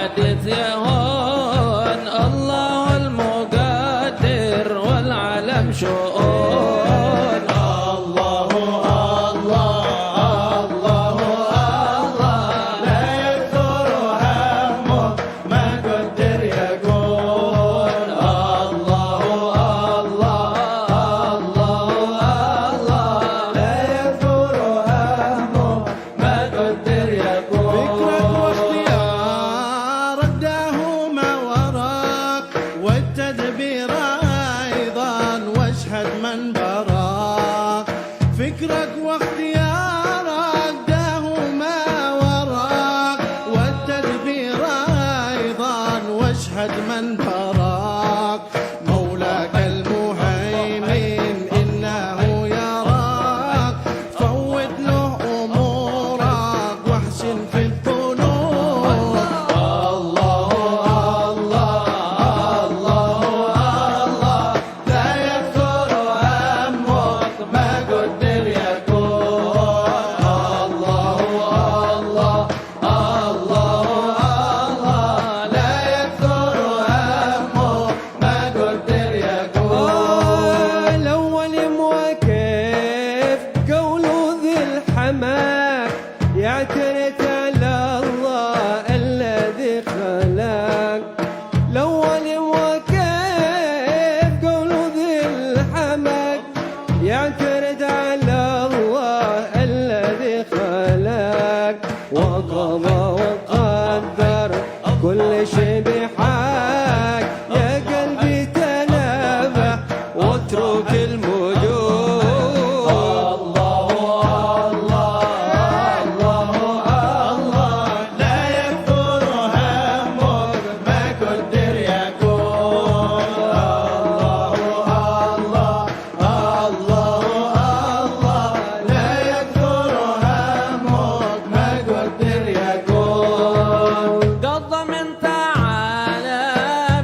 حدث يهون. الله المقدر والعالم شؤون. فكرك واختيارك داهما وراك، والتدبير أيضا واشهد من براك. مولاك المهيمن إنه يراك، فوت له أمورك واحسن في الظنون. الله الله الله الله، لا يكثر همك ما قدر يكون. الله الله الله الله، لا يكثر همك ما قدر يكون. الأول موقف قوله ذي الحماك، يعترف على الله الذي خلق. الأول موقف قوله ذي الحماك، يعترف على الله الذي خلق. وقضى وقدر كل شيء بحق، يا قلبي تنبه واترك المجون. الله الله الله، لا يكثر همك ما قدر يكون. الله الله الله، لا يكثر همك ما قدر يكون. قضى من تعالى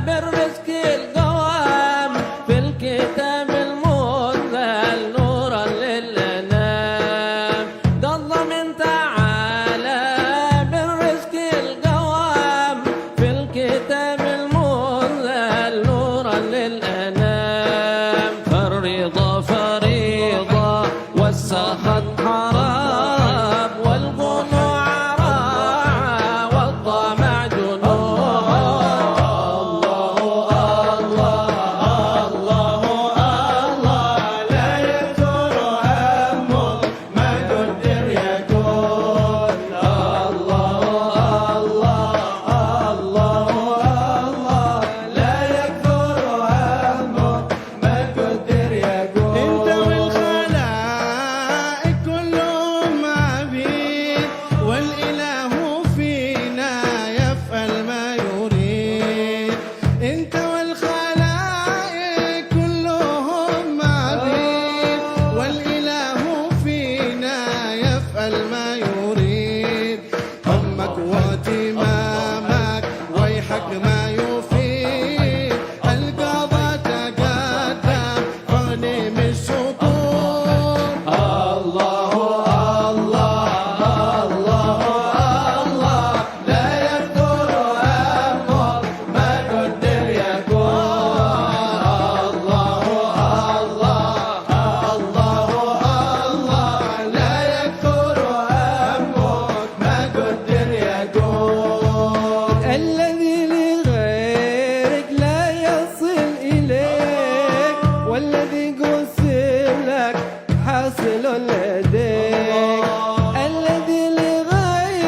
بالرزق القوام، في الكتاب المنزل نورا للأنام. قضى من تعالى بالرزق القوام، في الكتاب المنزل نورا للأنام. فالرضا فريضة والسخط حرام، والقنوع راعى والطمع جنون. لا يكثر همك ما قدر يكون. الله لا يكثر همك ما قدر يكون. انت والخلائق كلهم عبيد، والاله فينا يفعل ما يريد. انت والخلائق كلهم عبيد، والاله فينا يفعل ما يريد. همك واهتمامك ويحك ما يفيد، القضاء تقدم فاغنم السطور. الله الله الله، لا يكثر همك ما قدر يكون. الله الله، لا يكثر همك ما قدر يكون. الذي لغيرك لا يصل إليك، والذي قسم لك حاصل لديك. الذي لغيرك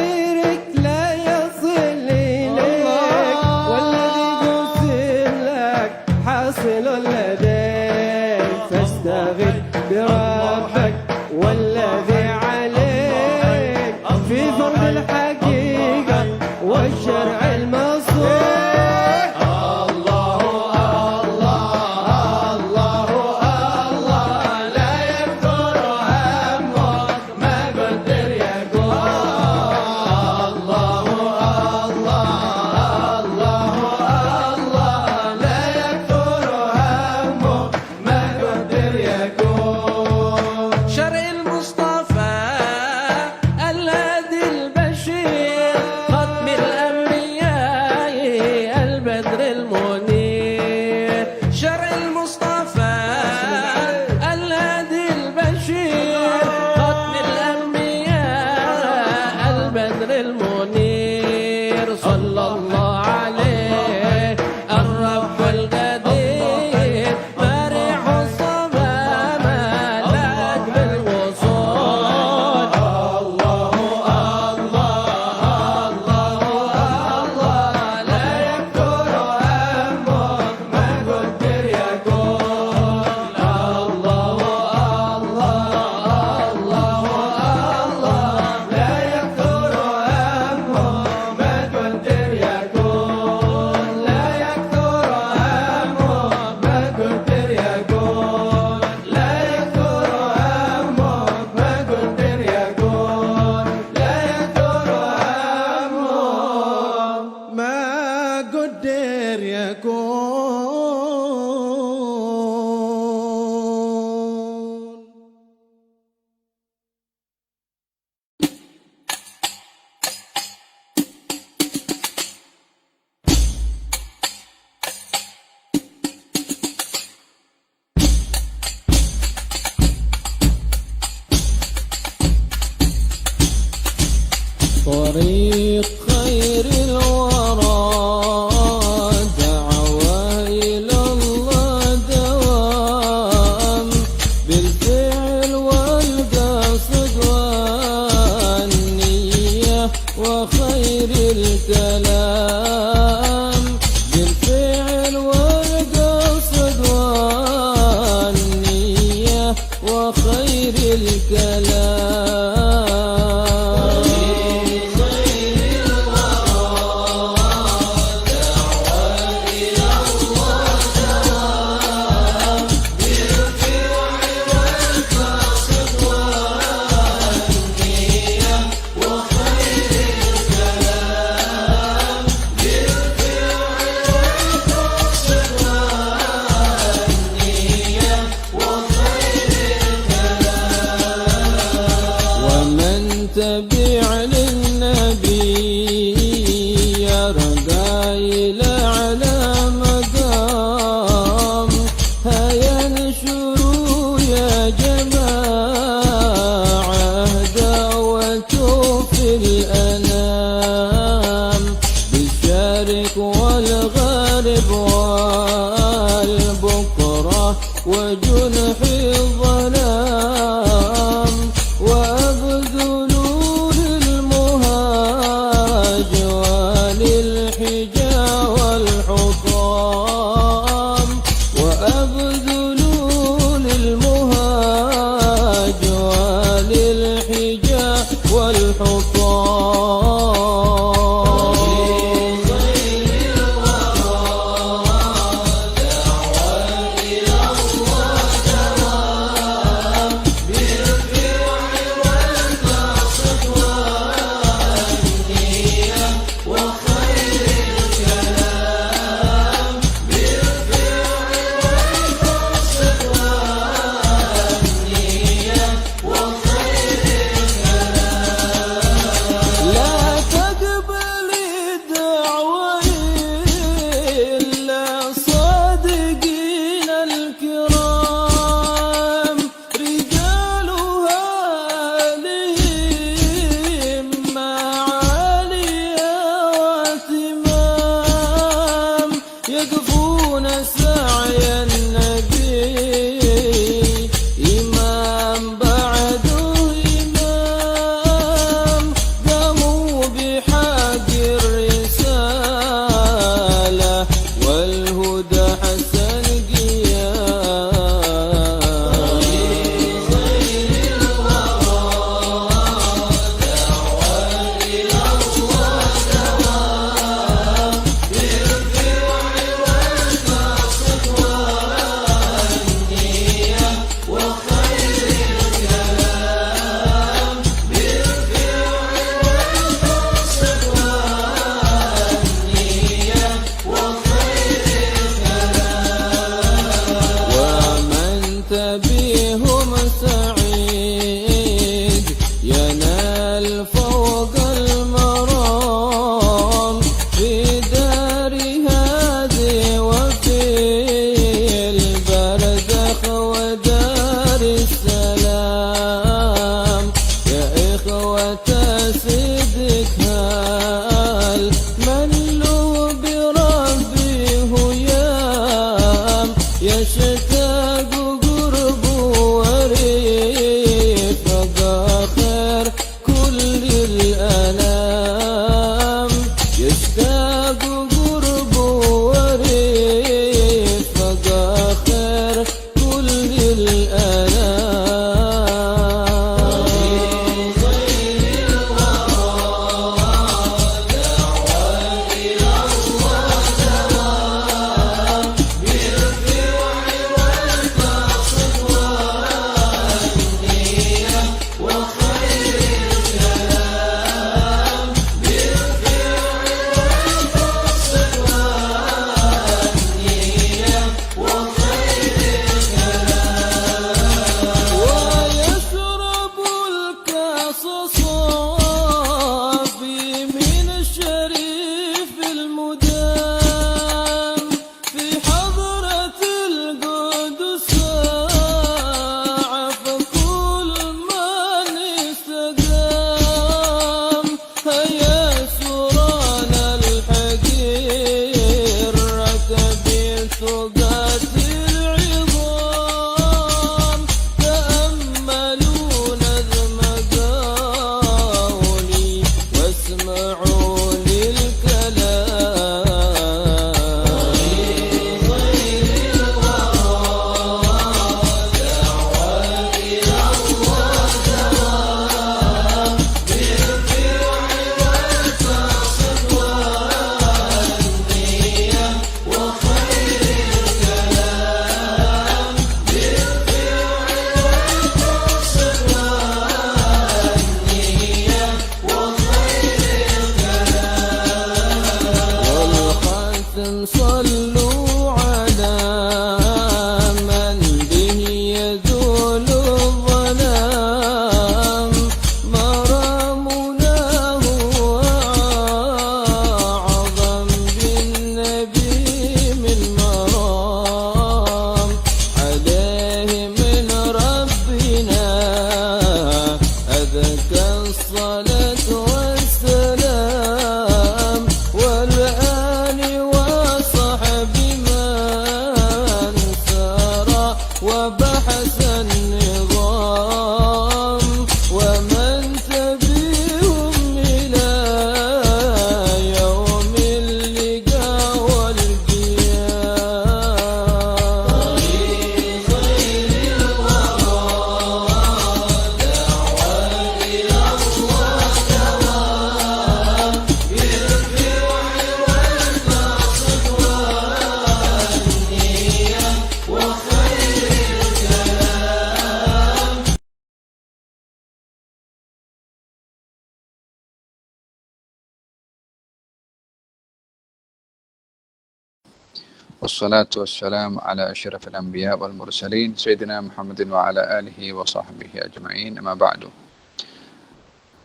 طريق خير الورى دعوة إلى الله دوام بالفعل والقصد والنية وخير الكلام بالفعل والقصد والنية وخير الكلام تبع للنبي يرقى إلى على مقام هيا انشروا يا جماعة دعوة في الأنام بالشرق والغرب والبكرة وجنح الظلام وأبذلوا للمهاج وللحجا والحطام وأبذلوا للمهاج وللحجا والحطام لا صلوا على من به يزول الظلام مرامنا هو أعظم بالنبي من مرام عليه من ربنا أذكى الصلاة والسلام والآل وصحب من سار وبحث النظام ومن تبعهم إلى يوم اللقاء والقيام. والصلاة والسلام على أشرف الأنبياء والمرسلين سيدنا محمد وعلى آله وصحبه أجمعين. أما بعد،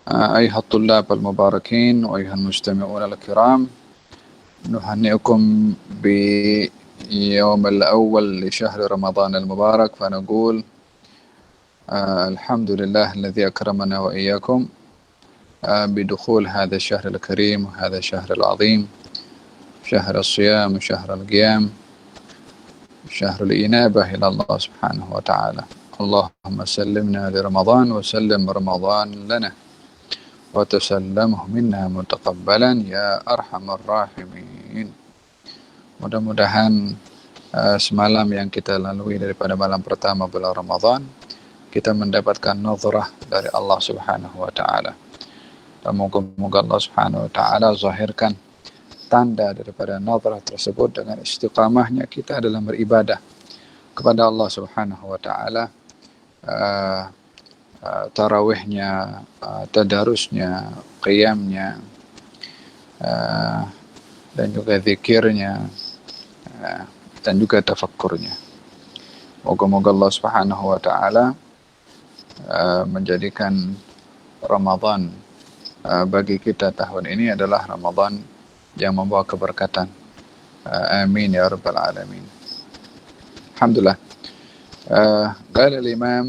أيها الطلاب المباركين وأيها المستمعون الكرام، نهنئكم بيوم الأول لشهر رمضان المبارك، فنقول الحمد لله الذي أكرمنا وإياكم بدخول هذا الشهر الكريم وهذا الشهر العظيم، شهر الصيام وشهر القيام، شهر الإنابة إلى الله سبحانه وتعالى. اللهم سلمنا لرمضان وسلم رمضان لنا وتسلمه منا متقبلا يا أرحم الراحمين. Mudah-mudahan semalam yang kita lalui daripada malam pertama bulan Ramadan, kita mendapatkan nazrah dari Allah Subhanahu wa taala. Dan moga-moga Allah Subhanahu wa taala zahirkan tanda daripada nazrah tersebut dengan istiqamahnya kita dalam beribadah kepada Allah Subhanahu wa taala, tarawihnya, tadarusnya, qiyamnya, dan juga zikirnya, dan juga tafakkurnya. Moga-moga Allah Subhanahu wa taala menjadikan Ramadan bagi kita tahun ini adalah Ramadan yang membawa keberkatan. Amin ya rabbal alamin. Alhamdulillah. قال الإمام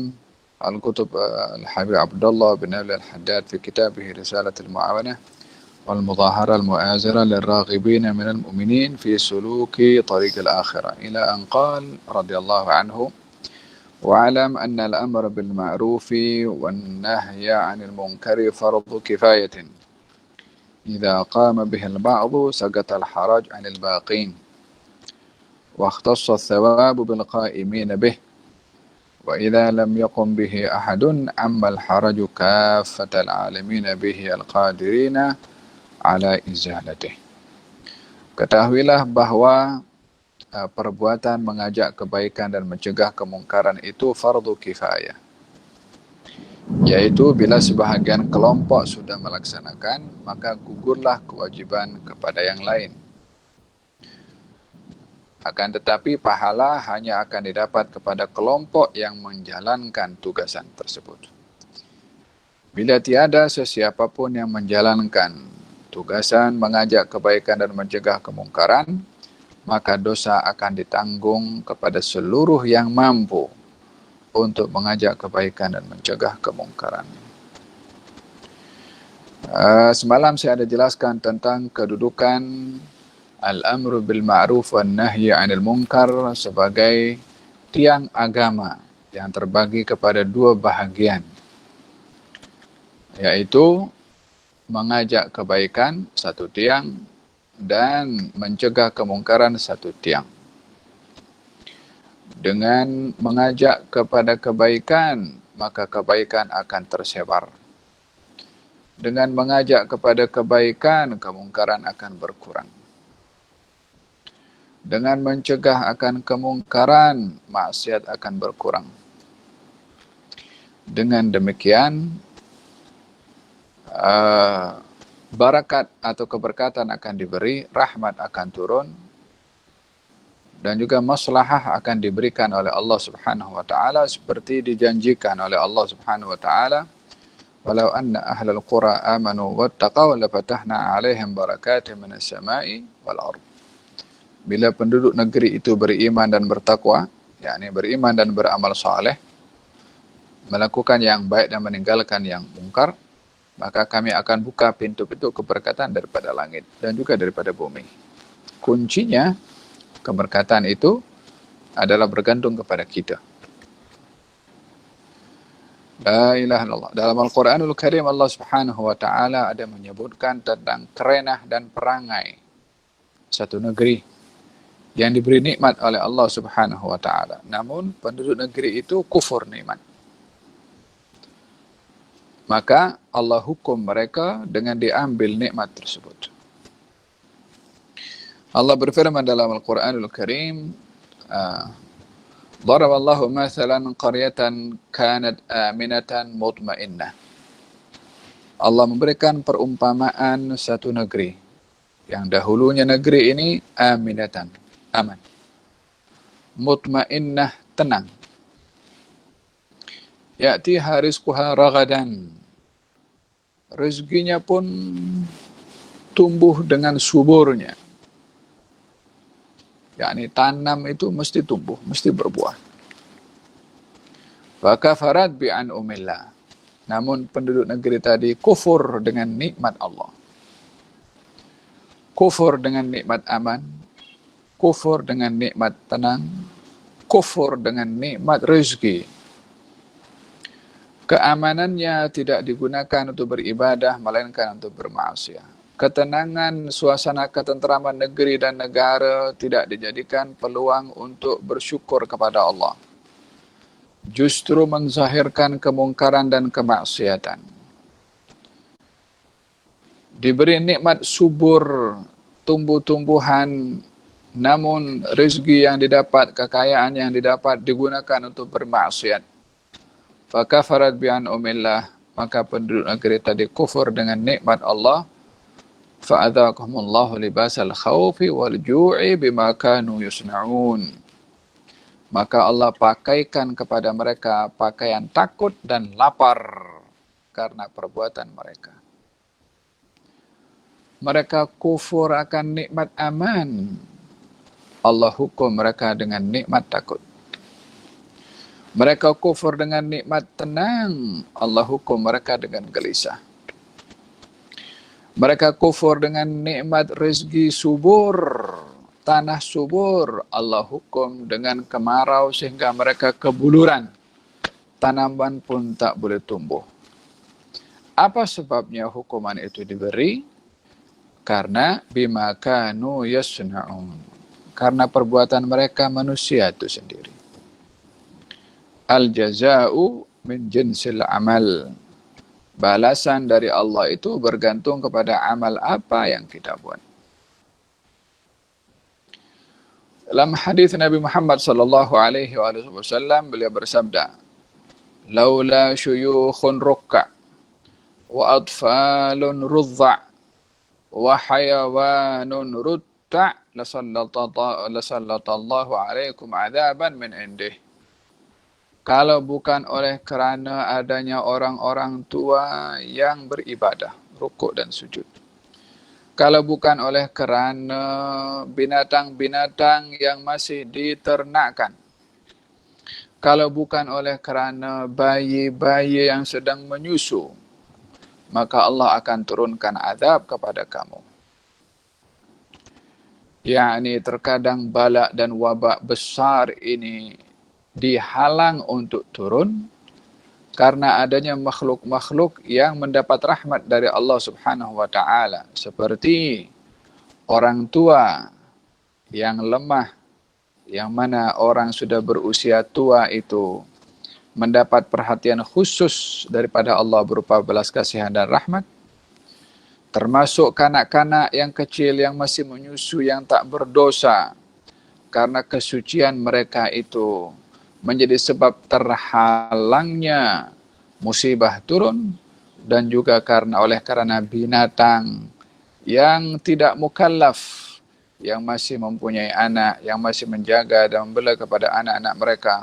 الكتب الحبيب عبد الله بن أبي الحداد في كتابه رسالة المعاونة والمظاهرة المؤازرة للراغبين من المؤمنين في سلوك طريق الآخرة، إلى أن قال رضي الله عنه: واعلم أن الأمر بالمعروف والنهي عن المنكر فرض كفاية، إذا قام به البعض سقط الحرج عن الباقين، واختص الثواب بالقائمين به، وإذا لم يقم به أحد عم الحرج كافة العالمين به القادرين على إزالته. Ketahuilah bahwa perbuatan mengajak kebaikan dan mencegah kemungkaran itu fardu kifayah, yaitu bila sebahagian kelompok sudah melaksanakan, maka gugurlah kewajiban kepada yang lain. Akan tetapi pahala hanya akan didapat kepada kelompok yang menjalankan tugasan tersebut. Bila tiada sesiapapun yang menjalankan tugasan mengajak kebaikan dan mencegah kemungkaran, maka dosa akan ditanggung kepada seluruh yang mampu untuk mengajak kebaikan dan mencegah kemungkaran. Semalam saya ada jelaskan tentang kedudukan al-amru bil ma'ruf wan nahyi 'anil munkar sebagai tiang agama yang terbagi kepada dua bahagian, yaitu mengajak kebaikan satu tiang, dan mencegah kemungkaran satu tiang. Dengan mengajak kepada kebaikan, maka kebaikan akan tersebar. Dengan mengajak kepada kebaikan, kemungkaran akan berkurang. Dengan mencegah akan kemungkaran, maksiat akan berkurang. Dengan demikian, barakat atau keberkatan akan diberi, rahmat akan turun, dan juga maslahah akan diberikan oleh Allah Subhanahu wa taala seperti dijanjikan oleh Allah Subhanahu wa taala, walau anna ahlal qura amanu wattaqaw lafatahna 'alaihim barakatin minas sama'i wal ardh. Bila penduduk negeri itu beriman dan bertakwa, yakni beriman dan beramal saleh, melakukan yang baik dan meninggalkan yang mungkar, maka kami akan buka pintu-pintu keberkatan daripada langit dan juga daripada bumi. Kuncinya, keberkatan itu adalah bergantung kepada kita. La ilaha illallah. Dalam Al-Quranul Karim, Allah Subhanahu wa taala ada menyebutkan tentang kerenah dan perangai satu negeri yang diberi nikmat oleh Allah Subhanahu wa taala. Namun penduduk negeri itu kufur nikmat. Maka Allah hukum mereka dengan diambil nikmat tersebut. Allah berfirman dalam Al-Quranul Karim, Daraballahu mathalan qaryatan kanat aminatan mutmainnah. Allah memberikan perumpamaan satu negeri yang dahulunya negeri ini aminatan, aman. Mutmainnah, tenang. Ya'tiha rizquha ragadan. Rezekinya pun tumbuh dengan suburnya. Yakni tanam itu mesti tumbuh, mesti berbuah. Fakafarat bi'an'umillah. Namun penduduk negeri tadi kufur dengan nikmat Allah. Kufur dengan nikmat aman. Kufur dengan nikmat tenang. Kufur dengan nikmat rezeki. Keamanannya tidak digunakan untuk beribadah, melainkan untuk bermaksiat. Ketenangan, suasana ketentraman negeri dan negara tidak dijadikan peluang untuk bersyukur kepada Allah. Justru menzahirkan kemungkaran dan kemaksiatan. Diberi nikmat subur, tumbuh-tumbuhan, namun rezeki yang didapat, kekayaan yang didapat digunakan untuk bermaksiat. Fakafarat bi'an'umillah, maka penduduk negeri tadi kufur dengan nikmat Allah. Fa'adhaqahumullahu libasal khawfi wal ju'i bima kanu yusna'un. Maka Allah pakaikan kepada mereka pakaian takut dan lapar karena perbuatan mereka. Mereka kufur akan nikmat aman. Allah hukum mereka dengan nikmat takut. Mereka kufur dengan nikmat tenang. Allah hukum mereka dengan gelisah. Mereka kufur dengan nikmat rezeki subur, tanah subur. Allah hukum dengan kemarau sehingga mereka kebuluran. Tanaman pun tak boleh tumbuh. Apa sebabnya hukuman itu diberi? Karena bima kanu yasna'un. Karena perbuatan mereka manusia itu sendiri. Al-jaza'u min jinsil amal. Balasan dari Allah itu bergantung kepada amal apa yang kita buat. Dalam hadis Nabi Muhammad sallallahu alaihi wasallam, beliau bersabda, "Laula syuyukhun rukka wa atfalun rudza wa hayawanun rutta lasallatallahu alaikum adzaban min indih." Kalau bukan oleh kerana adanya orang-orang tua yang beribadah, rukuk dan sujud. Kalau bukan oleh kerana binatang-binatang yang masih diternakkan. Kalau bukan oleh kerana bayi-bayi yang sedang menyusu, maka Allah akan turunkan azab kepada kamu. Yakni terkadang bala dan wabak besar ini dihalang untuk turun karena adanya makhluk-makhluk yang mendapat rahmat dari Allah Subhanahu wa taala, seperti orang tua yang lemah, yang mana orang sudah berusia tua itu mendapat perhatian khusus daripada Allah berupa belas kasihan dan rahmat, termasuk kanak-kanak yang kecil yang masih menyusu yang tak berdosa, karena kesucian mereka itu menjadi sebab terhalangnya musibah turun, dan juga karena binatang yang tidak mukallaf, yang masih mempunyai anak, yang masih menjaga dan membela kepada anak-anak mereka,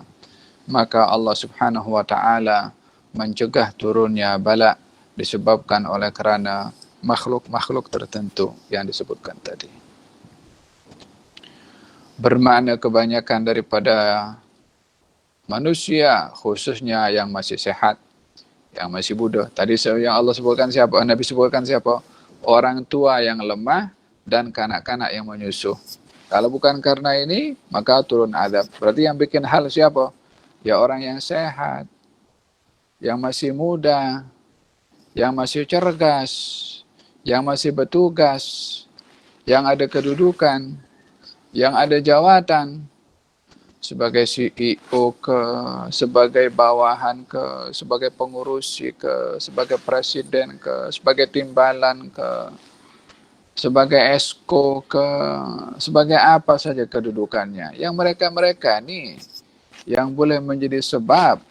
maka Allah Subhanahu wa taala mencegah turunnya bala disebabkan oleh kerana makhluk-makhluk tertentu yang disebutkan tadi. Bermakna kebanyakan daripada manusia, khususnya yang masih sehat, yang masih muda. Tadi yang Allah sebutkan siapa? Nabi sebutkan siapa? Orang tua yang lemah dan kanak-kanak yang menyusu. Kalau bukan karena ini, maka turun azab. Berarti yang bikin hal siapa? Ya orang yang sehat, yang masih muda, yang masih cergas, yang masih bertugas, yang ada kedudukan, yang ada jawatan, sebagai CEO ke, sebagai bawahan ke, sebagai pengurusi ke, sebagai presiden ke, sebagai timbalan ke, sebagai esko ke, sebagai apa saja kedudukannya. Yang mereka-mereka ni yang boleh menjadi sebab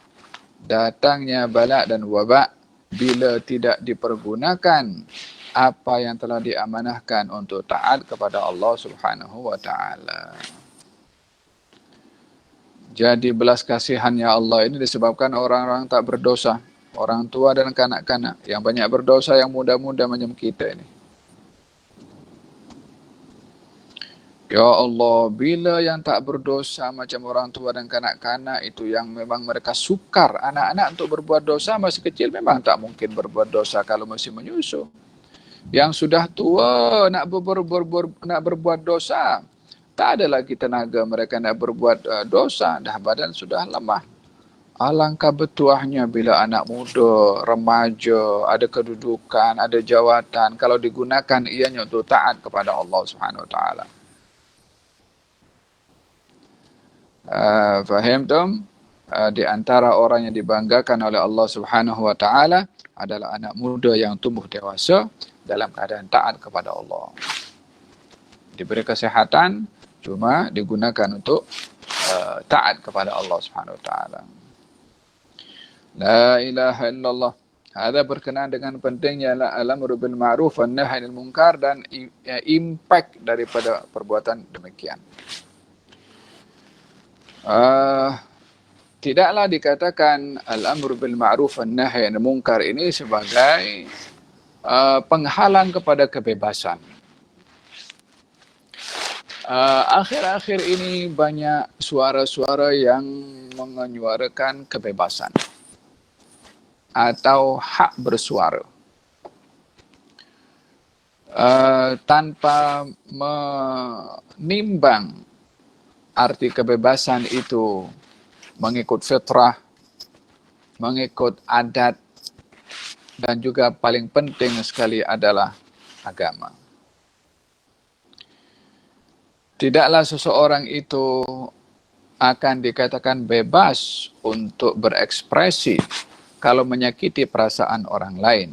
datangnya bala dan wabak bila tidak dipergunakan apa yang telah diamanahkan untuk taat kepada Allah Subhanahu wa taala. Jadi belas kasihannya Allah ini disebabkan orang-orang tak berdosa, orang tua dan kanak-kanak. Yang banyak berdosa yang muda-muda macam kita ini. Ya Allah, bila yang tak berdosa macam orang tua dan kanak-kanak itu yang memang mereka sukar anak-anak untuk berbuat dosa, masih kecil memang tak mungkin berbuat dosa kalau masih menyusu. Yang sudah tua nak berbuat dosa, tak ada lagi tenaga mereka nak berbuat dosa, dah badan sudah lemah. Alangkah bertuahnya bila anak muda, remaja, ada kedudukan, ada jawatan, kalau digunakan ianya untuk taat kepada Allah Subhanahu wa taala. Faham tum? Di antara orang yang dibanggakan oleh Allah Subhanahu wa taala adalah anak muda yang tumbuh dewasa dalam keadaan taat kepada Allah. Diberi kesehatan, cuma digunakan untuk taat kepada Allah Subhanahu wa taala. La ilaha illallah. Ada berkenaan dengan pentingnya al-amru bil ma'ruf wan nahy anil munkar dan impact daripada perbuatan demikian. Tidaklah dikatakan al-amru bil ma'ruf wan nahy anil munkar ini sebagai penghalang kepada kebebasan. Akhir-akhir ini banyak suara-suara yang menyuarakan kebebasan atau hak bersuara tanpa menimbang arti kebebasan itu mengikut fitrah, mengikut adat, dan juga paling penting sekali adalah agama. Tidaklah seseorang itu akan dikatakan bebas untuk berekspresi kalau menyakiti perasaan orang lain,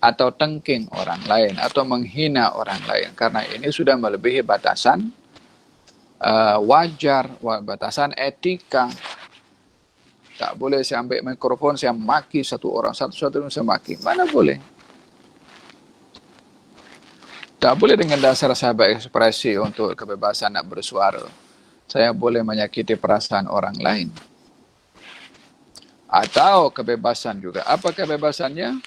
atau tengking orang lain, atau menghina orang lain. Karena ini sudah melebihi batasan wajar, batasan etika. Tak boleh saya ambil mikrofon, saya maki satu orang, satu-satu saya maki. Mana boleh? Tak boleh dengan dasar saya berekspresi untuk kebebasan nak bersuara. Saya boleh menyakiti perasaan orang lain. Atau kebebasan juga. Apa kebebasannya?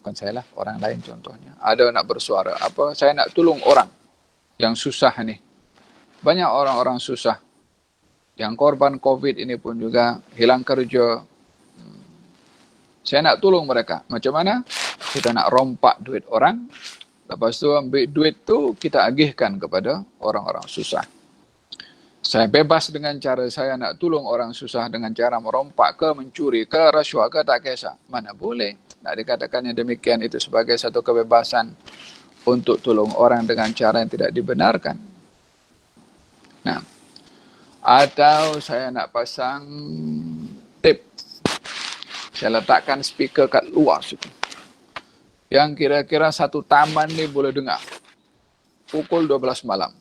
Bukan saya lah, orang lain contohnya. Ada nak bersuara. Saya nak tolong orang yang susah ni. Banyak orang-orang susah. Yang korban COVID ini pun juga hilang kerja. Saya nak tolong mereka. Macam mana? Kita nak rompak duit orang. Lepas tu ambil duit tu kita agihkan kepada orang-orang susah. Saya bebas dengan cara saya nak tolong orang susah dengan cara merompak ke, mencuri ke, rasuah ke, tak kisah. Mana boleh. Nak dikatakan yang demikian itu sebagai satu kebebasan untuk tolong orang dengan cara yang tidak dibenarkan. Nah, atau saya nak pasang tip. Saya letakkan speaker kat luar situ. Yang kira-kira satu taman ni boleh dengar. Pukul 12 malam.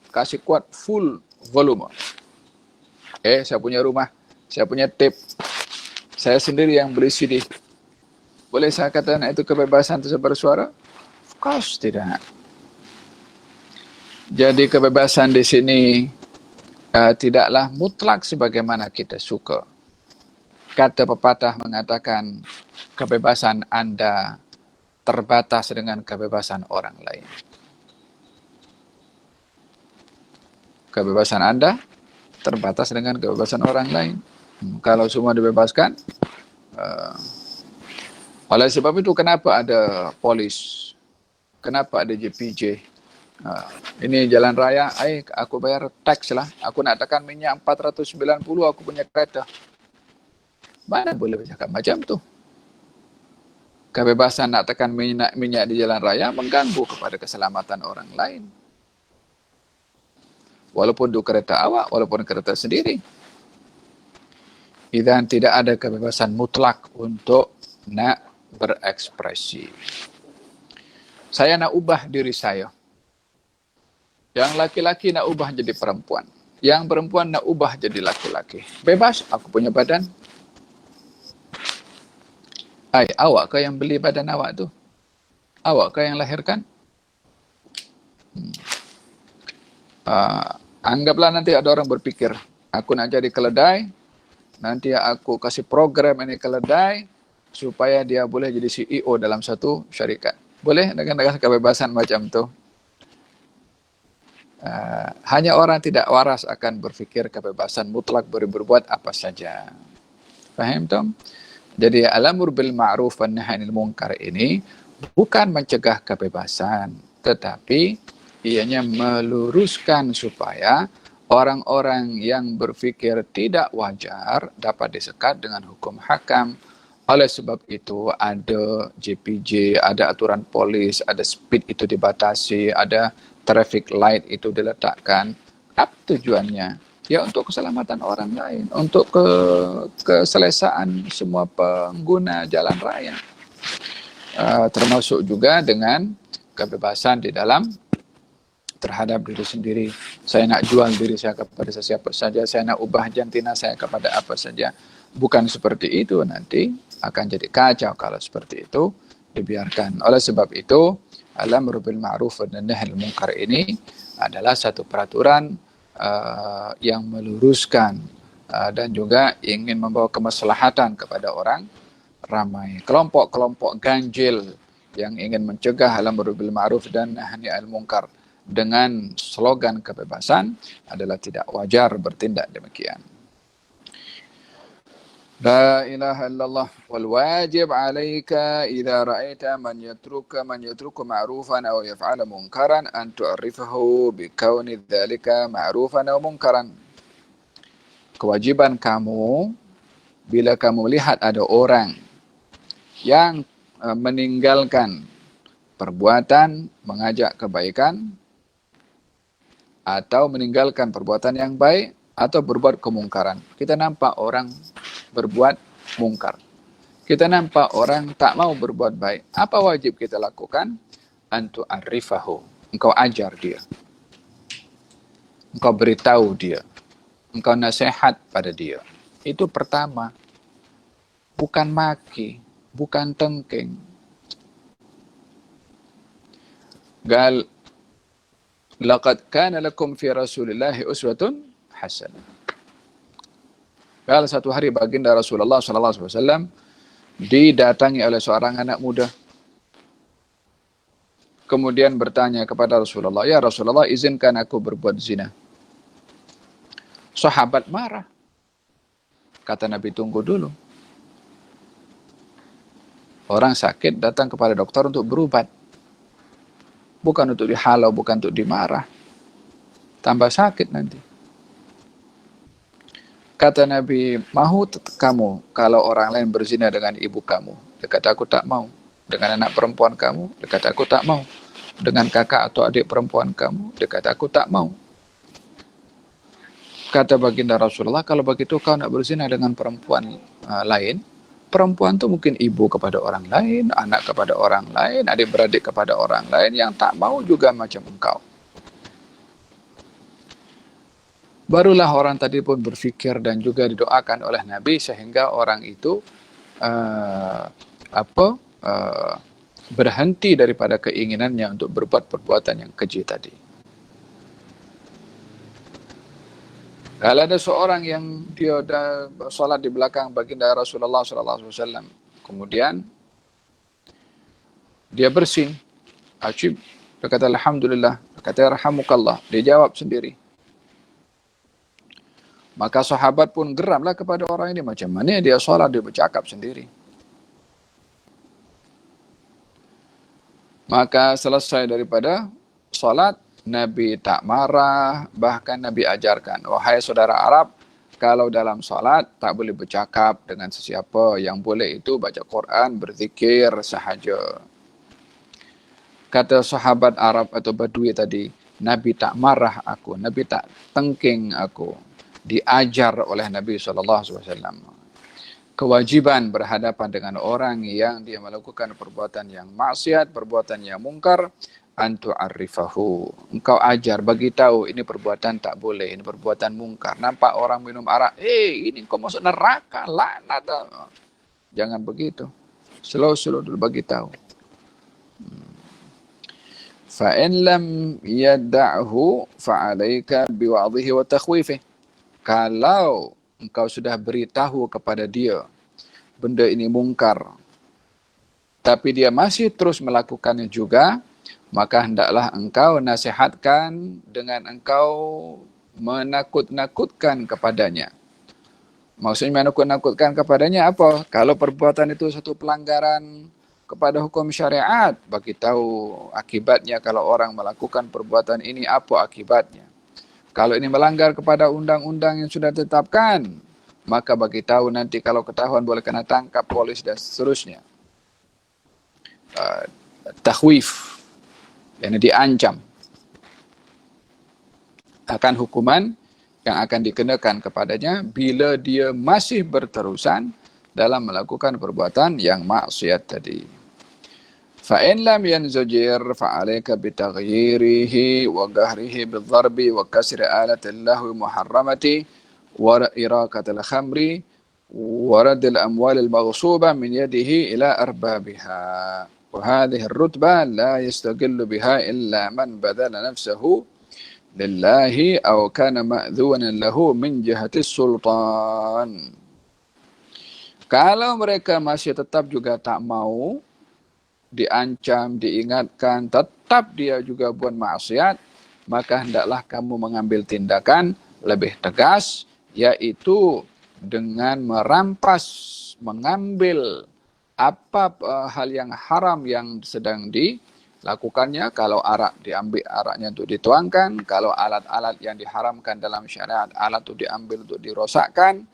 Kasih kuat full volume. Saya punya rumah, saya punya tape. Saya sendiri yang beli CD. Boleh saya katakan itu kebebasan untuk bersuara? Of course tidak. Jadi kebebasan di sini tidaklah mutlak sebagaimana kita suka. Kata pepatah mengatakan kebebasan Anda terbatas dengan kebebasan orang lain. Kebebasan Anda terbatas dengan kebebasan orang lain. Kalau semua dibebaskan, oleh sebab itu kenapa ada polis, kenapa ada JPJ. Ini jalan raya, aku bayar tax lah. Aku nak tekan minyak 490, aku punya kereta. Mana boleh bercakap macam tu? Kebebasan nak tekan minyak di jalan raya mengganggu kepada keselamatan orang lain. Walaupun itu kereta awak, walaupun kereta sendiri. Dan tidak ada kebebasan mutlak untuk nak berekspresi. Saya nak ubah diri saya. Yang laki-laki nak ubah jadi perempuan. Yang perempuan nak ubah jadi laki-laki. Bebas, aku punya badan. Awak ke yang beli badan awak tu? Awak ke yang lahirkan? Anggaplah nanti ada orang berpikir, aku nak jadi keledai, nanti aku kasih program ini keledai, supaya dia boleh jadi CEO dalam satu syarikat. Boleh dengan kebebasan macam tu? Hanya orang tidak waras akan berfikir kebebasan mutlak berbuat apa saja. Faham Tom? Jadi al-amr bil ma'ruf wan nahy anil munkar ini bukan mencegah kebebasan, tetapi ianya meluruskan supaya orang-orang yang berfikir tidak wajar dapat disekat dengan hukum hakam. Oleh sebab itu ada JPJ, ada aturan polis, ada speed itu dibatasi, ada traffic light itu diletakkan. Apa tujuannya? Ya untuk keselamatan orang lain, untuk keselesaan semua pengguna jalan raya. Termasuk juga dengan kebebasan di dalam terhadap diri sendiri. Saya nak jual diri saya kepada sesiapa saja, saya nak ubah jantina saya kepada apa saja. Bukan seperti itu, nanti akan jadi kacau kalau seperti itu dibiarkan. Oleh sebab itu, al-amru bil ma'ruf wan nahy anil munkar ini adalah satu peraturan yang meluruskan dan juga ingin membawa kemaslahatan kepada orang ramai. Kelompok-kelompok ganjil yang ingin mencegah al-amru bil ma'ruf dan nahy anil munkar dengan slogan kebebasan adalah tidak wajar bertindak demikian. La ilaha illallah wal wajib 'alaika idza ra'aita man yatruku ma'rufan aw yaf'ala munkaran an tu'rifahu bi kauni dzalika ma'rufan aw munkaran. Kewajiban kamu bila kamu lihat ada orang yang meninggalkan perbuatan mengajak kebaikan atau meninggalkan perbuatan yang baik atau berbuat kemungkaran. Kita nampak orang berbuat mungkar. Kita nampak orang tak mau berbuat baik. Apa wajib kita lakukan? Antu arifahu. Engkau ajar dia. Engkau beritahu dia. Engkau nasihat pada dia. Itu pertama. Bukan maki. Bukan tengking. Gal laqad kana lakum fi Rasulillahi uswatun hasanah. Kalau satu hari baginda Rasulullah SAW didatangi oleh seorang anak muda. Kemudian bertanya kepada Rasulullah, ya Rasulullah, izinkan aku berbuat zina. Sahabat marah. Kata Nabi, tunggu dulu. Orang sakit datang kepada dokter untuk berobat. Bukan untuk dihalau, bukan untuk dimarah. Tambah sakit nanti. Kata Nabi, mahu kamu kalau orang lain berzina dengan ibu kamu? Dia kata, aku tak mau. Dengan anak perempuan kamu? Dia kata, aku tak mau. Dengan kakak atau adik perempuan kamu? Dia kata, aku tak mau. Kata baginda Rasulullah, kalau begitu kau nak berzina dengan perempuan lain, perempuan itu mungkin ibu kepada orang lain, anak kepada orang lain, adik-beradik kepada orang lain yang tak mau juga macam engkau. Barulah orang tadi pun berfikir dan juga didoakan oleh Nabi sehingga orang itu berhenti daripada keinginannya untuk berbuat perbuatan yang keji tadi. Kalau ada seorang yang dia dah solat di belakang baginda Rasulullah SAW, kemudian dia bersin, acib, dia kata alhamdulillah, dia kata rahamukallah, dia jawab sendiri. Maka sahabat pun geramlah kepada orang ini, macam mana dia solat, dia bercakap sendiri. Maka selesai daripada solat, Nabi tak marah, bahkan Nabi ajarkan, wahai saudara Arab, kalau dalam solat tak boleh bercakap dengan sesiapa, yang boleh itu baca Quran, berzikir sahaja. Kata sahabat Arab atau Badui tadi, Nabi tak marah aku, Nabi tak tengking aku. Diajar oleh Nabi SAW. Kewajiban berhadapan dengan orang yang dia melakukan perbuatan yang maksiat, perbuatan yang mungkar, antu'arrifahu. Engkau ajar, bagi tahu ini perbuatan tak boleh, ini perbuatan mungkar. Nampak orang minum arak, ini kau masuk neraka, laknat. Jangan begitu. Slow-slow dulu bagi tahu. Fa'in lam yadda'hu fa'alaika biwa'adhihi wa takhwifih. Kalau engkau sudah beritahu kepada dia benda ini mungkar, tapi dia masih terus melakukannya juga, maka hendaklah engkau nasihatkan dengan engkau menakut-nakutkan kepadanya. Maksudnya menakut-nakutkan kepadanya apa? Kalau perbuatan itu satu pelanggaran kepada hukum syariat, bagi tahu akibatnya kalau orang melakukan perbuatan ini apa akibatnya. Kalau ini melanggar kepada undang-undang yang sudah ditetapkan, maka bagi tahu nanti kalau ketahuan boleh kena tangkap polis dan seterusnya. Takhwif, yang diancam akan hukuman yang akan dikenakan kepadanya bila dia masih berterusan dalam melakukan perbuatan yang maksiat tadi. فإن لم ينزجر فعليك بتغييره وقهره بالضرب وكسر آلة اللهو المحرمة وإراقة الخمر ورد الأموال المغصوبة من يده إلى أربابها وهذه الرتبة لا يستقل بها إلا من بذل نفسه لله أو كان مأذونا له من جهة السلطان. Kalau mereka masih tetap juga tak mau, diancam, diingatkan, tetap dia juga buat maksiat, maka hendaklah kamu mengambil tindakan lebih tegas, yaitu dengan merampas, mengambil apa hal yang haram yang sedang dilakukannya. Kalau arak, diambil araknya untuk dituangkan. Kalau alat-alat yang diharamkan dalam syariat, alat itu diambil untuk dirosakkan.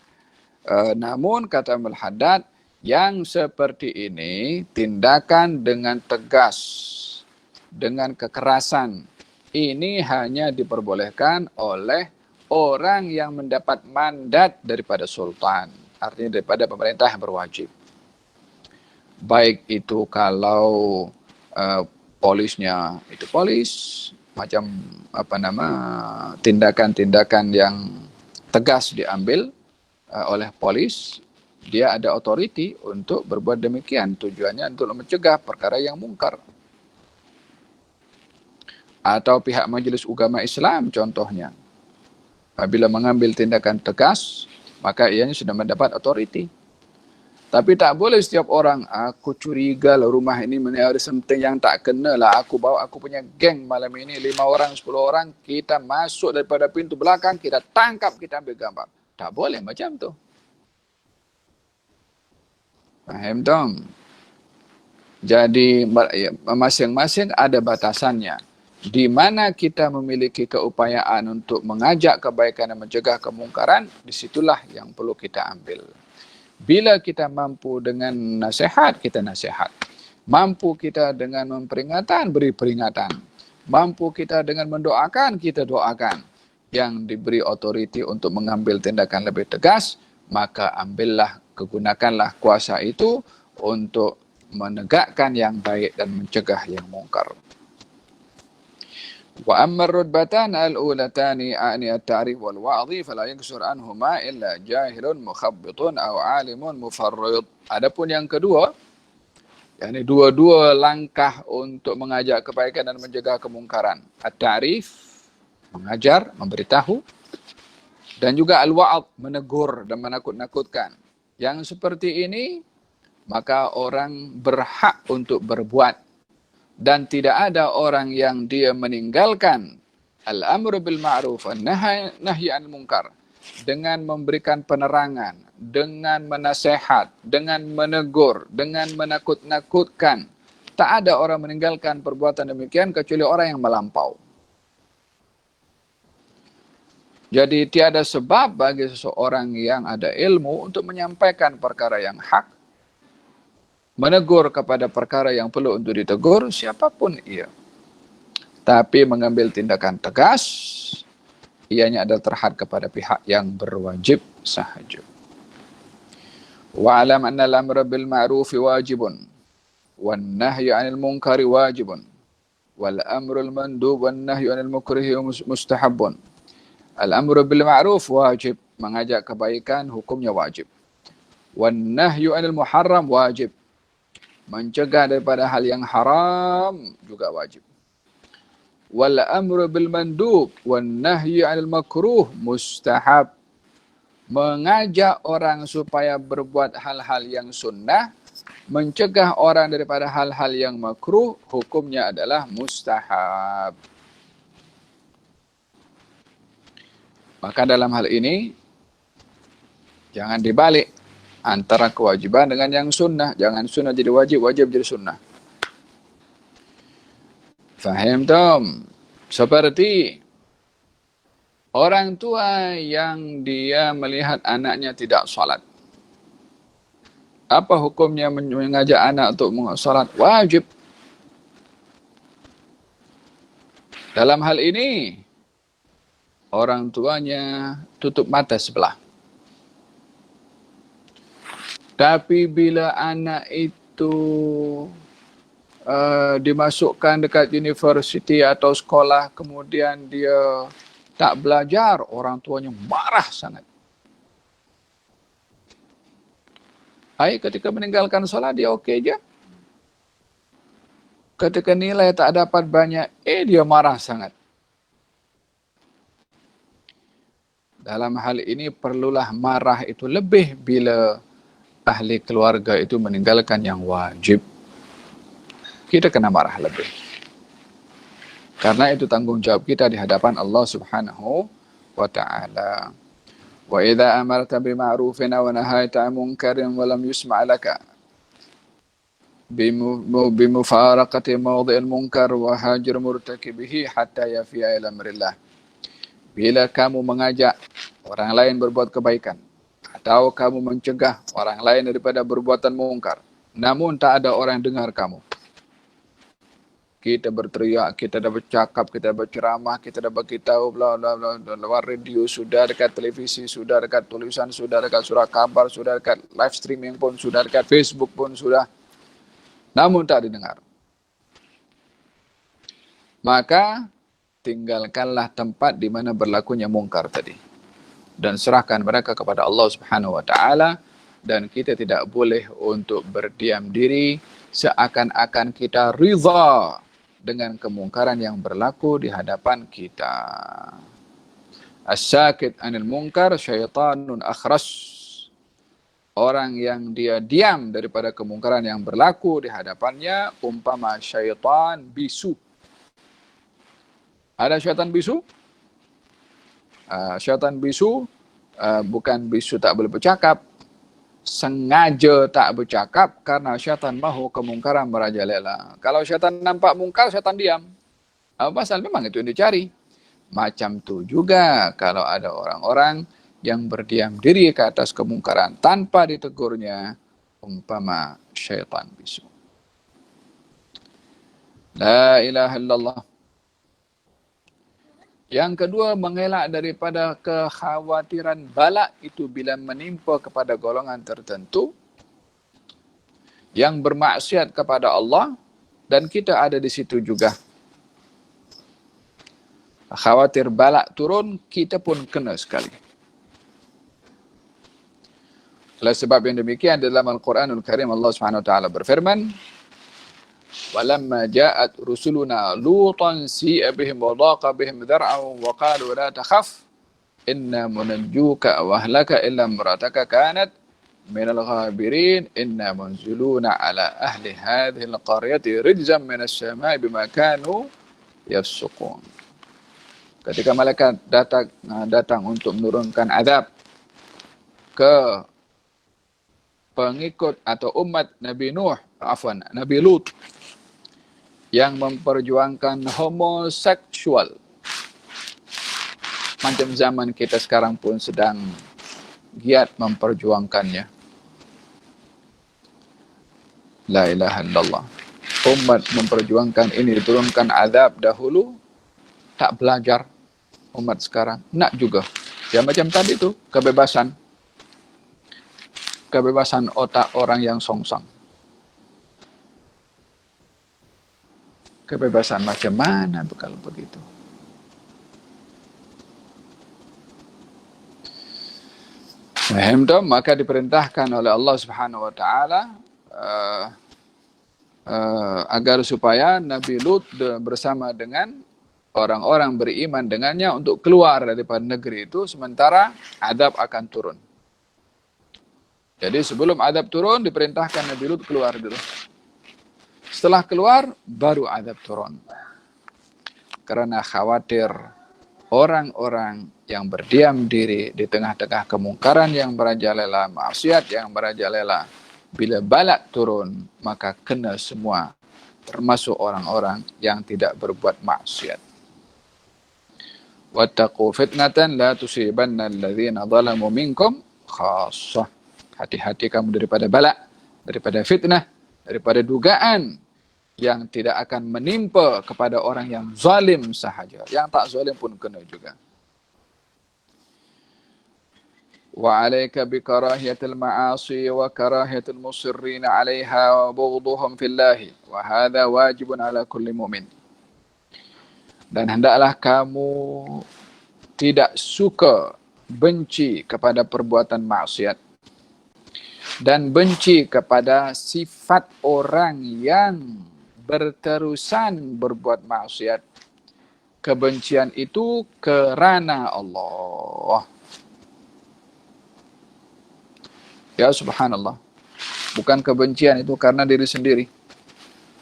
Namun kata Al-Haddad, yang seperti ini tindakan dengan tegas, dengan kekerasan, ini hanya diperbolehkan oleh orang yang mendapat mandat daripada sultan, artinya daripada pemerintah yang berwajib. Baik itu kalau polisnya itu polis, macam tindakan-tindakan yang tegas diambil oleh polis, dia ada otoriti untuk berbuat demikian. Tujuannya untuk mencegah perkara yang mungkar. Atau pihak Majelis Ugama Islam contohnya. Apabila mengambil tindakan tegas, maka ianya sudah mendapat otoriti. Tapi tak boleh setiap orang, aku curiga lah rumah ini ada something yang tak kena lah. Aku bawa aku punya geng malam ini, 5 orang, 10 orang, kita masuk daripada pintu belakang, kita tangkap, kita ambil gambar. Tak boleh macam tu. Faham tak? Jadi masing-masing ada batasannya. Di mana kita memiliki keupayaan untuk mengajak kebaikan dan mencegah kemungkaran, disitulah yang perlu kita ambil. Bila kita mampu dengan nasihat, kita nasihat. Mampu kita dengan memperingatan, beri peringatan. Mampu kita dengan mendoakan, kita doakan. Yang diberi otoriti untuk mengambil tindakan lebih tegas, maka ambillah, kegunakanlah kuasa itu untuk menegakkan yang baik dan mencegah yang mungkar. Wa amma ar-rutbatan al-ulatani a'ni at-ta'rif wal wa'dhi fala yaksur anhuma illa jahilun mukhabbitun aw 'alimun mufarrid. Adapun yang kedua, yakni dua-dua langkah untuk mengajak kebaikan dan mencegah kemungkaran. At-ta'rif, mengajar, memberitahu, dan juga al-wa'd, menegur dan menakut-nakutkan. Yang seperti ini, maka orang berhak untuk berbuat. Dan tidak ada orang yang dia meninggalkan al-amru bil ma'ruf wan nahyi 'anil munkar dengan memberikan penerangan, dengan menasihat, dengan menegur, dengan menakut-nakutkan. Tak ada orang meninggalkan perbuatan demikian kecuali orang yang melampau. Jadi tiada sebab bagi seseorang yang ada ilmu untuk menyampaikan perkara yang hak, menegur kepada perkara yang perlu untuk ditegur, siapapun ia. Tapi mengambil tindakan tegas, ianya adalah terhad kepada pihak yang berwajib sahaja. Wa'alam anna al-amra bil ma'rufi wajibun, wan nahyu 'anil munkari wajibun, wal amrul mandub wan nahyu 'anil mukrihi mustahabun. Al-amru bil ma'ruf wajib, mengajak kebaikan hukumnya wajib. Wan nahyu 'anil muharram wajib, mencegah daripada hal yang haram juga wajib. Wal amru bil mandub wan nahyi 'anil makruh mustahab. Mengajak orang supaya berbuat hal-hal yang sunnah, mencegah orang daripada hal-hal yang makruh, hukumnya adalah mustahab. Maka dalam hal ini jangan dibalik antara kewajiban dengan yang sunnah. Jangan sunnah jadi wajib, wajib jadi sunnah. Faham tom? Seperti orang tua yang dia melihat anaknya tidak salat. Apa hukumnya mengajak anak untuk salat? Wajib. Dalam hal ini, orang tuanya tutup mata sebelah. Tapi bila anak itu dimasukkan dekat universiti atau sekolah, kemudian dia tak belajar, orang tuanya marah sangat. Ketika meninggalkan solat, dia okey je. Ketika nilai tak dapat banyak, dia marah sangat. Dalam hal ini perlulah marah itu lebih bila ahli keluarga itu meninggalkan yang wajib. Kita kena marah lebih. Karena itu tanggungjawab kita di hadapan Allah Subhanahu wa ta'ala. Wa idza amarta bima'rufin aw nahaita 'anil munkarin wa lam yusma' laka bimufaraqati mawdhi'il munkar wa hajir murtakibihi hatta yafi'a ila amrillah. Bila kamu mengajak orang lain berbuat kebaikan, atau kamu mencegah orang lain daripada berbuatan mungkar, namun tak ada orang yang dengar kamu. Kita berteriak, kita dah bercakap, kita dah berceramah, kita dah beritahu bla bla bla, lewat radio, sudah dekat televisi, sudah dekat tulisan, sudah dekat surat kabar, sudah dekat live streaming pun, sudah dekat Facebook pun sudah. Namun tak didengar. Maka tinggalkanlah tempat di mana berlakunya mungkar tadi. Dan serahkan mereka kepada Allah Subhanahu wa ta'ala. Dan kita tidak boleh untuk berdiam diri seakan-akan kita ridha dengan kemungkaran yang berlaku di hadapan kita. As-sakit anil munkar syaitanun akhras. Orang yang dia diam daripada kemungkaran yang berlaku di hadapannya umpama syaitan bisu. Ada syaitan bisu? Syaitan bisu bukan bisu tak boleh bercakap, sengaja tak bercakap karena syaitan mahu kemungkaran merajalela. Kalau syaitan nampak mungkar, syaitan diam. Apa pasal? Memang itu yang dicari. Macam tu juga kalau ada orang-orang yang berdiam diri ke atas kemungkaran tanpa ditegurnya, umpama syaitan bisu. La ilaha illallah. Yang kedua, mengelak daripada kekhawatiran bala itu bila menimpa kepada golongan tertentu yang bermaksiat kepada Allah, dan kita ada di situ juga. Khawatir balak turun, kita pun kena sekali. Oleh sebab yang demikian dalam Al-Quranul Karim Allah Subhanahu wa taala berfirman, "Walamma ja'at rusuluna Lutan si'a bihim wa dhaqa bihim dhar'an wa qalu la takhaf inna munajjuka wa ahlaka illa imrataka kanat minal ghabirin inna munziluna ala ahli hadhihi al-qaryati rijzan minas sama'i bima kanu yafsuqun." Ketika malaikat datang untuk menurunkan azab ke pengikut atau umat Nabi Nabi Lut yang memperjuangkan homoseksual. Macam zaman kita sekarang pun sedang giat memperjuangkannya. La ilaha illallah. Umat memperjuangkan ini, diturunkan azab dahulu, tak belajar. Umat sekarang nak juga. Ya macam tadi tu, kebebasan. Kebebasan otak orang yang songsang. Kebebasan macam mana kalau begitu? Maka diperintahkan oleh Allah Subhanahu wa taala agar supaya Nabi Lut bersama dengan orang-orang beriman dengannya untuk keluar daripada negeri itu sementara azab akan turun. Jadi sebelum azab turun diperintahkan Nabi Lut keluar dulu. Setelah keluar baru azab turun. Karena khawatir orang-orang yang berdiam diri di tengah-tengah kemungkaran yang merajalela, maksiat yang merajalela, bila balak turun maka kena semua, termasuk orang-orang yang tidak berbuat maksiat. Wattaqu fitnatan la tusibanna alladhina zalamu minkum khassah. Hati-hati kamu daripada balak, daripada fitnah, daripada dugaan yang tidak akan menimpa kepada orang yang zalim sahaja. Yang tak zalim pun kena juga. Wa alayka bi karahiyatil ma'asi wa karahiyatil musirrin 'alayha wa bughdhuhum fillahi wa hadha wajibun 'ala kulli mu'min. Dan hendaklah kamu tidak suka, benci kepada perbuatan maksiat dan benci kepada sifat orang yang berterusan berbuat maksiat. Kebencian itu kerana Allah. Ya subhanallah. Bukan kebencian itu karena diri sendiri.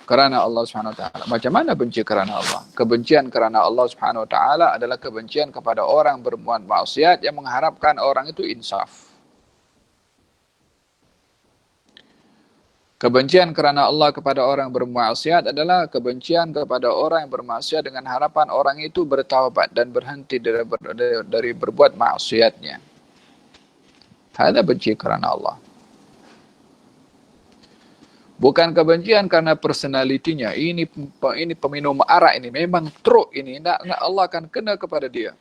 Kerana Allah Subhanahu wa taala. Macam mana benci kerana Allah? Kebencian kerana Allah Subhanahu wa taala adalah kebencian kepada orang berbuat maksiat yang mengharapkan orang itu insaf. Kebencian kerana Allah kepada orang bermaksiat adalah kebencian kepada orang yang bermaksiat dengan harapan orang itu bertaubat dan berhenti dari berbuat maksiatnya. Hada benci kerana Allah. Bukan kebencian karena personalitinya. Ini peminum arak ini. Memang teruk ini. Allah akan kena kepada dia.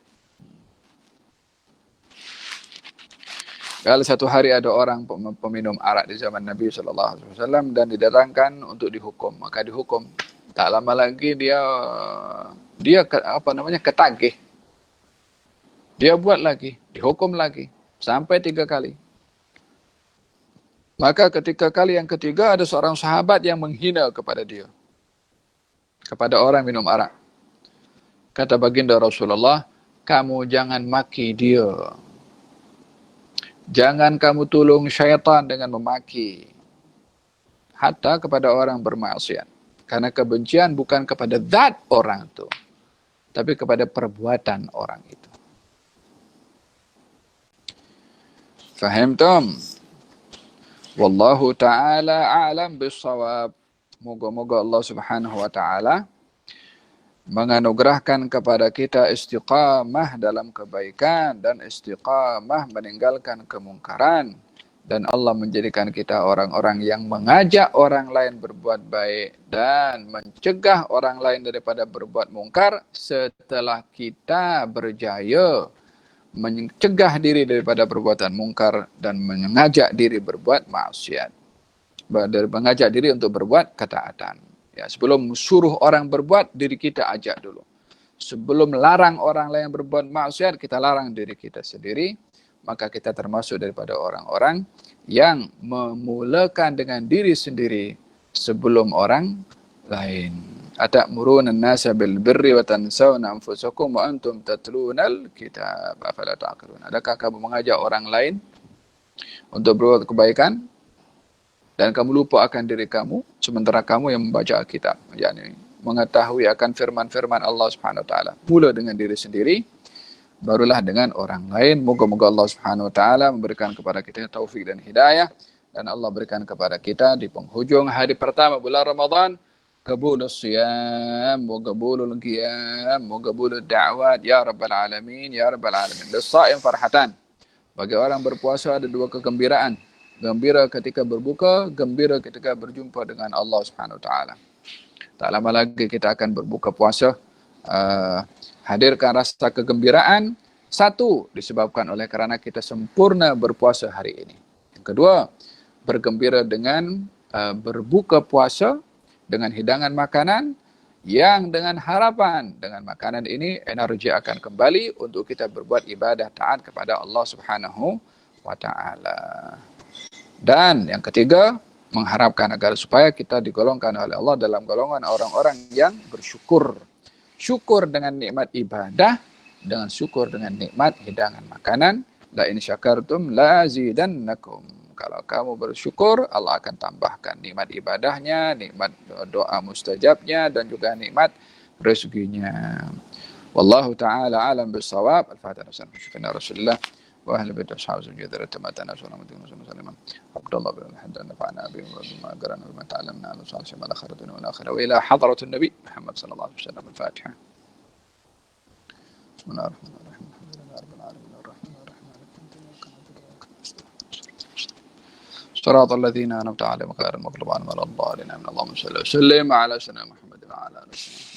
Kalau satu hari ada orang peminum arak di zaman Nabi SAW dan didatangkan untuk dihukum. Maka dihukum. Tak lama lagi dia ketagih. Dia buat lagi. Dihukum lagi. Sampai 3 kali. Maka ketika kali yang ketiga ada seorang sahabat yang menghina kepada dia. Kepada orang minum arak. Kata baginda Rasulullah, kamu jangan maki dia. Jangan kamu tolong syaitan dengan memaki. Hatta kepada orang bermaksiat. Karena kebencian bukan kepada zat orang itu. Tapi kepada perbuatan orang itu. Fahimtum? Wallahu ta'ala a'lam bissawab. Moga-moga Allah Subhanahu wa ta'ala menganugerahkan kepada kita istiqamah dalam kebaikan dan istiqamah meninggalkan kemungkaran, dan Allah menjadikan kita orang-orang yang mengajak orang lain berbuat baik dan mencegah orang lain daripada berbuat mungkar setelah kita berjaya mencegah diri daripada perbuatan mungkar dan mengajak diri berbuat maksiat, mengajak diri untuk berbuat ketaatan. Ya, sebelum suruh orang berbuat, diri kita ajak dulu. Sebelum larang orang lain berbuat maksiat, kita larang diri kita sendiri. Maka kita termasuk daripada orang-orang yang memulakan dengan diri sendiri sebelum orang lain. Atamuruna an-nasa bil birri wa tansawna anfusakum wa antum tatlunal kitab afala ta'qilun. Adakah kamu mengajak orang lain untuk berbuat kebaikan dan kamu lupa akan diri kamu sementara kamu yang membaca kitab, yakni mengetahui akan firman-firman Allah Subhanahu wa taala. Mula dengan diri sendiri, barulah dengan orang lain. Moga-moga Allah Subhanahu wa taala memberikan kepada kita taufik dan hidayah, dan Allah berikan kepada kita di penghujung hari pertama bulan Ramadan qabulus siyam wa qabulul qiyam wa qabulud da'wat ya rabbal alamin ya rabbal alamin. Lis-shaim farhatan. Bagi orang berpuasa ada dua kegembiraan. Gembira ketika berbuka, gembira ketika berjumpa dengan Allah Subhanahu wa taala. Tak lama lagi kita akan berbuka puasa. Hadirkan rasa kegembiraan. Satu, disebabkan oleh kerana kita sempurna berpuasa hari ini. Yang kedua, bergembira dengan berbuka puasa dengan hidangan makanan yang dengan harapan dengan makanan ini energi akan kembali untuk kita berbuat ibadah taat kepada Allah Subhanahu wa taala. Dan yang ketiga, mengharapkan agar supaya kita digolongkan oleh Allah dalam golongan orang-orang yang bersyukur. Syukur dengan nikmat ibadah, dengan syukur dengan nikmat hidangan makanan. La in syakartum la zidannakum. Kalau kamu bersyukur, Allah akan tambahkan nikmat ibadahnya, nikmat doa mustajabnya, dan juga nikmat rezekinya. Wallahu ta'ala alam bisawab. Al-Fatihah. Rasulullah. وأهل بيت أصحاب زوجية رتمتنا سلامة وسلم عبد الله بن الحمد نفعنا بهم وبما قرأنا وبما تعلمنا على صالح ما الآخرة والآخرة وإلى حضرة النبي محمد صلى الله عليه وسلم. الفاتحة. بسم الله الرحمن الرحيم. الحمد لله رب العالمين الرحمن الرحيم مالك يوم الدين. صراط الذين أنعمت عليهم غير المغضوب عليهم ولا الضالين. اللهم صل وسلم على سيدنا محمد وعلى آله وصحبه.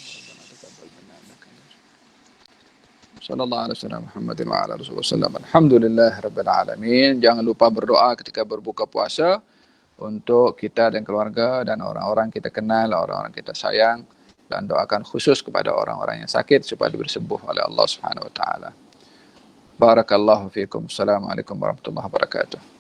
Sallallahu alaihi wasallam Muhammadin wa ala Rasulullah sallam. Alhamdulillah rabbil alamin. Jangan lupa berdoa ketika berbuka puasa untuk kita dan keluarga dan orang-orang kita kenal, orang-orang kita sayang, dan doakan khusus kepada orang-orang yang sakit supaya bersembuh oleh Allah Subhanahu wa taala. Barakallahu fiikum. Assalamualaikum warahmatullahi wabarakatuh.